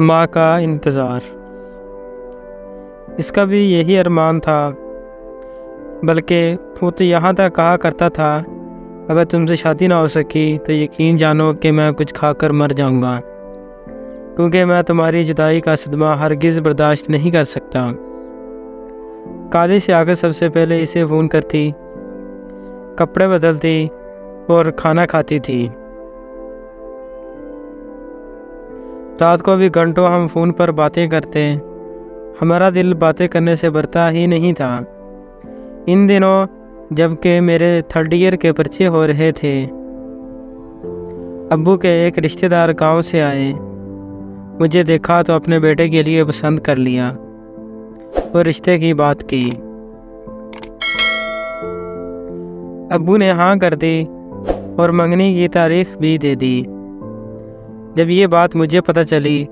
माँ का इंतज़ार। इसका भी यही अरमान था, बल्कि वो तो यहाँ तक कहा करता था, अगर तुमसे शादी ना हो सकी तो यकीन जानो कि मैं कुछ खाकर मर जाऊँगा, क्योंकि मैं तुम्हारी जुदाई का सदमा हरगिज़ बर्दाश्त नहीं कर सकता। कॉलेज से आकर सबसे पहले इसे फ़ोन करती, कपड़े बदलती और खाना खाती थी। रात को भी घंटों हम फ़ोन पर बातें करते। हमारा दिल बातें करने से भरता ही नहीं था। इन दिनों जबकि मेरे थर्ड ईयर के पर्चे हो रहे थे, अब्बू के एक रिश्तेदार गांव से आए। मुझे देखा तो अपने बेटे के लिए पसंद कर लिया और रिश्ते की बात की। अब्बू ने हाँ कर दी और मंगनी की तारीख भी दे दी। जब ये बात मुझे पता चली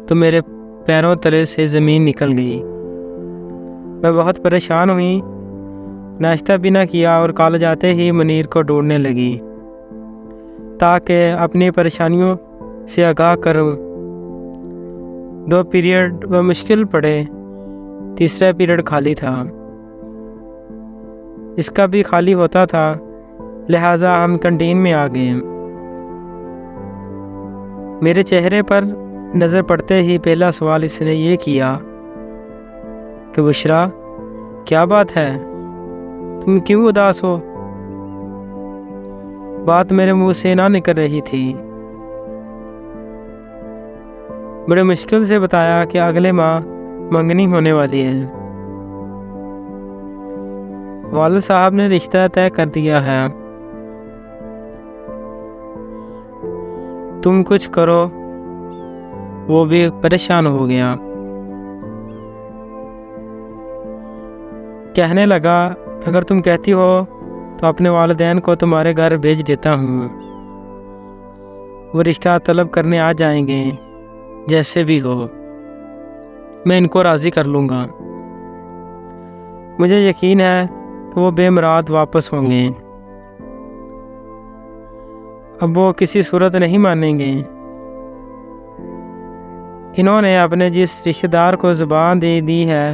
तो मेरे पैरों तले से ज़मीन निकल गई। मैं बहुत परेशान हुई। नाश्ता भी ना किया और कॉलेज आते ही मुनीर को ढूंढने लगी ताकि अपनी परेशानियों से आगाह करूं। 2 पीरियड व मुश्किल पड़े, तीसरा पीरियड खाली था। इसका भी खाली होता था, लिहाजा हम कैंटीन में आ गए। मेरे चेहरे पर नज़र पड़ते ही पहला सवाल इसने ये किया कि बुशरा, क्या बात है, तुम क्यों उदास हो? बात मेरे मुंह से ना निकल रही थी। बड़े मुश्किल से बताया कि अगले माह मंगनी होने वाली है। वालिद साहब ने रिश्ता तय कर दिया है। तुम कुछ करो। वो भी परेशान हो गया। कहने लगा, अगर तुम कहती हो तो अपने वालिदैन को तुम्हारे घर भेज देता हूँ। वो रिश्ता तलब करने आ जाएंगे, जैसे भी हो मैं इनको राज़ी कर लूँगा। मुझे यकीन है कि वो बेमुराद वापस होंगे। अब वो किसी सूरत नहीं मानेंगे। इन्होंने अपने जिस रिश्तेदार को ज़ुबान दे दी है,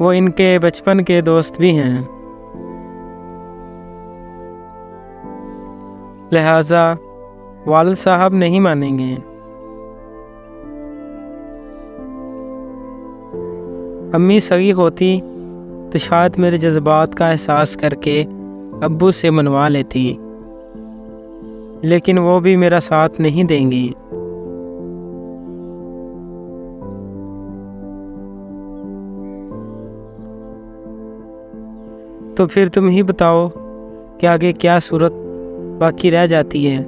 वो इनके बचपन के दोस्त भी हैं। लिहाजा वालिद साहब नहीं मानेंगे। अम्मी सगी होती तो शायद मेरे जज्बात का एहसास करके अब्बू से मनवा लेती, लेकिन वो भी मेरा साथ नहीं देंगी। तो फिर तुम ही बताओ कि आगे क्या सूरत बाकी रह जाती है।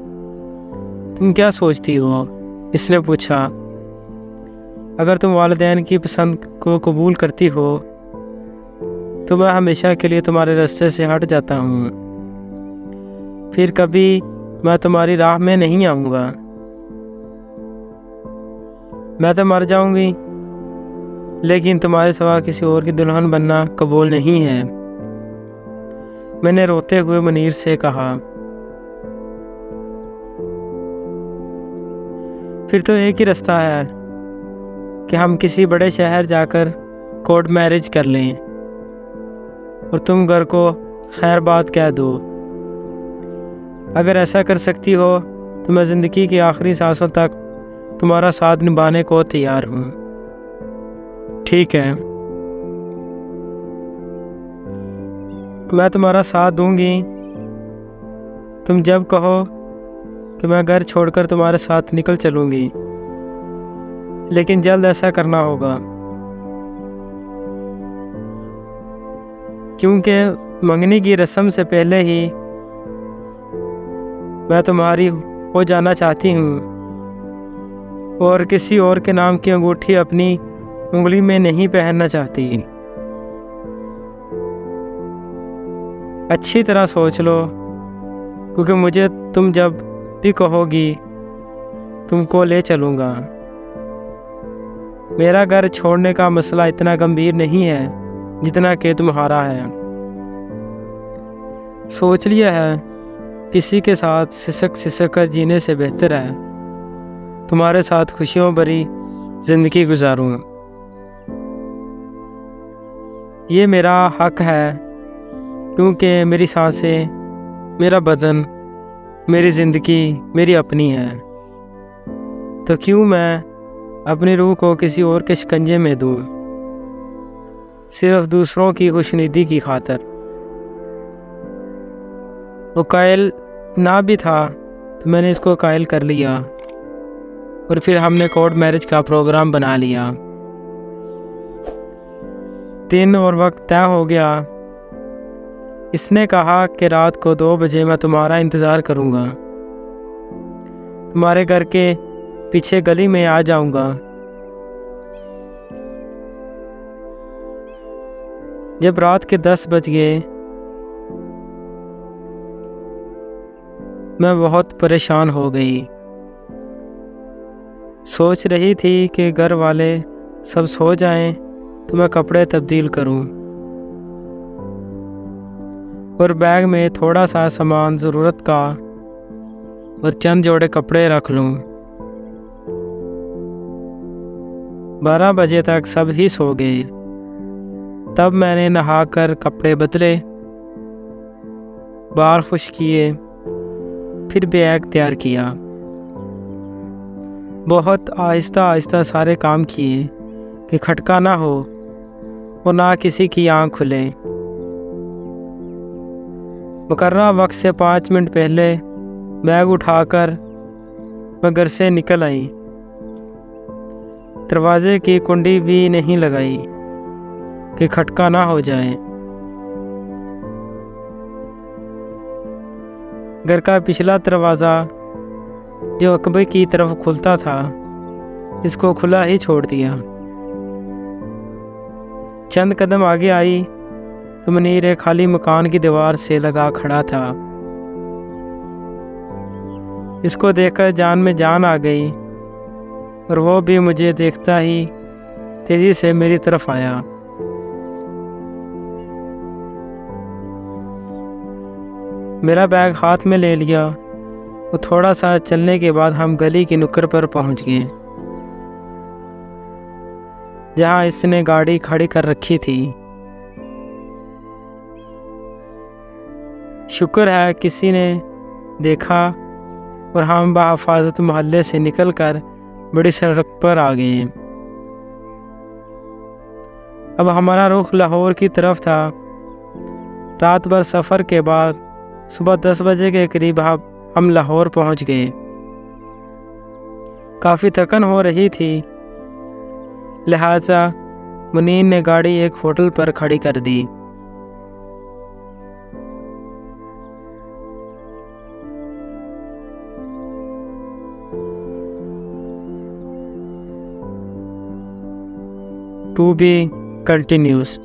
तुम क्या सोचती हो? इसने पूछा। अगर तुम वालिदैन की पसंद को कबूल करती हो तो मैं हमेशा के लिए तुम्हारे रास्ते से हट जाता हूँ। फिर कभी मैं तुम्हारी राह में नहीं आऊँगा। मैं तो मर जाऊँगी, लेकिन तुम्हारे सिवा किसी और की दुल्हन बनना कबूल नहीं है। मैंने रोते हुए मुनीर से कहा। फिर तो एक ही रास्ता है कि हम किसी बड़े शहर जाकर कोर्ट मैरिज कर लें और तुम घर को खैर बात कह दो। अगर ऐसा कर सकती हो तो मैं ज़िंदगी की आखिरी सांसों तक तुम्हारा साथ निभाने को तैयार हूँ। ठीक है, मैं तुम्हारा साथ दूंगी। तुम जब कहो कि मैं घर छोड़कर तुम्हारे साथ निकल चलूँगी, लेकिन जल्द ऐसा करना होगा, क्योंकि मंगनी की रस्म से पहले ही मैं तुम्हारी हो जाना चाहती हूँ और किसी और के नाम की अंगूठी अपनी उंगली में नहीं पहनना चाहती। अच्छी तरह सोच लो, क्योंकि मुझे तुम जब भी कहोगी तुमको ले चलूँगा। मेरा घर छोड़ने का मसला इतना गंभीर नहीं है जितना कि तुम्हारा है। सोच लिया है किसी के साथ सिसक सिसक कर जीने से बेहतर है तुम्हारे साथ खुशियों भरी जिंदगी गुजारूं। ये मेरा हक है क्योंकि मेरी सांसें, मेरा बदन, मेरी ज़िंदगी मेरी अपनी है। तो क्यों मैं अपनी रूह को किसी और के शिकंजे में दूं, सिर्फ दूसरों की खुशनुदी की खातर। वो कायल ना भी था तो मैंने इसको कायल कर लिया और फिर हमने कोर्ट मैरिज का प्रोग्राम बना लिया। दिन और वक्त तय हो गया। इसने कहा कि रात को 2 बजे मैं तुम्हारा इंतज़ार करूँगा, तुम्हारे घर के पीछे गली में आ जाऊँगा। जब रात के 10 बज गए मैं बहुत परेशान हो गई। सोच रही थी कि घर वाले सब सो जाएं तो मैं कपड़े तब्दील करूं और बैग में थोड़ा सा सामान ज़रूरत का और चंद जोड़े कपड़े रख लूं। 12 बजे तक सब ही सो गए। तब मैंने नहाकर कपड़े बदले, बाल खुश किए, फिर बैग तैयार किया। बहुत आहिस्ता आहिस्ता सारे काम किए कि खटका ना हो और ना किसी की आँख खुले। मुकर्रर वक्त से 5 मिनट पहले बैग उठाकर मैं घर से निकल आई। दरवाजे की कुंडी भी नहीं लगाई कि खटका ना हो जाए। घर का पिछला दरवाज़ा जो अकबे की तरफ खुलता था, इसको खुला ही छोड़ दिया। चंद कदम आगे आई तो मुनीर एक खाली मकान की दीवार से लगा खड़ा था। इसको देखकर जान में जान आ गई और वो भी मुझे देखता ही तेज़ी से मेरी तरफ आया। मेरा बैग हाथ में ले लिया और थोड़ा सा चलने के बाद हम गली की नुक्कड़ पर पहुंच गए जहां इसने गाड़ी खड़ी कर रखी थी। शुक्र है किसी ने देखा और हम बहिफाजत मोहल्ले से निकलकर बड़ी सड़क पर आ गए। अब हमारा रुख लाहौर की तरफ था। रात भर सफ़र के बाद सुबह 10 बजे के करीब हम लाहौर पहुंच गए। काफ़ी थकन हो रही थी, लिहाजा मुनीर ने गाड़ी एक होटल पर खड़ी कर दी। To be continuous.